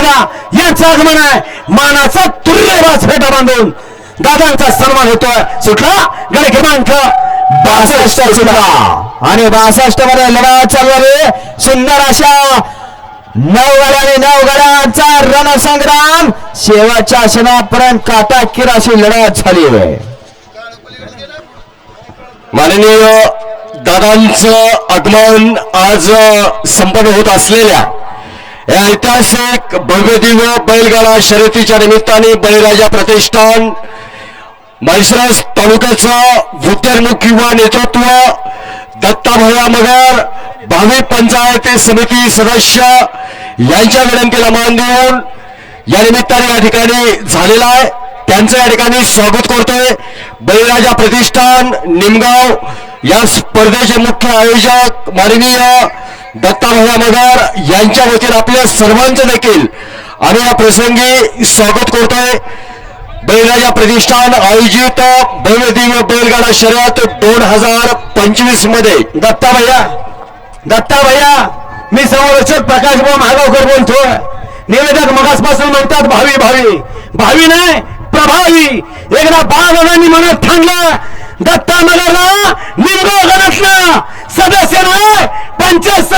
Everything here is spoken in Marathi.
दादा यांचं आगमन आहे. मानाचा तुल्यवास फेटा बांधून दादांचा सन्मान होतोय. सुटला गड क्रमांक 62 सुटला आणि 62 मध्ये लढा चालू आहे. सुंदर अशा 9 गाड्याने 9 गाड्यांचा रणसंग्राम शेवटच्या क्षणापर्यंत काटाकीर अशी लढत झाली आहे. माननीय दादांचं आगमन आज संपन्न होत असलेल्या या ऐतिहासिक भव्य दिव्य बैलगाडा शर्यतीच्या निमित्ताने बळीराजा प्रतिष्ठान म्हैसरस तालुक्याचं उद्योन्मुख युवा नेतृत्व दत्ताभैया मगर भावी पंचायत समिती सदस्य यांच्या विनंतीला मान देऊन या निमित्ताने या ठिकाणी झालेला आहे. त्यांचं या ठिकाणी स्वागत करतोय. बळीराजा प्रतिष्ठान निमगाव या स्पर्धेचे मुख्य आयोजक माननीय दत्ताभैया मगर यांच्या वतीने आपल्या सर्वांचं देखील आम्ही या प्रसंगी स्वागत करतोय. बळीराजा प्रतिष्ठान आयोजित भव्य दिव्य बैलगाडा शर्यत 2025 मध्ये दत्ताभैया मी समालोचक प्रकाशभाऊ महागावकर बोलतोय. निवेदक मगासपासून म्हणतात भावी भावी भावी नाही प्रभावी. एकदा बाळादादांनी मनात ठाणलं दत्ता मगरला निमगाव गणातला सदस्य नाही पंचायत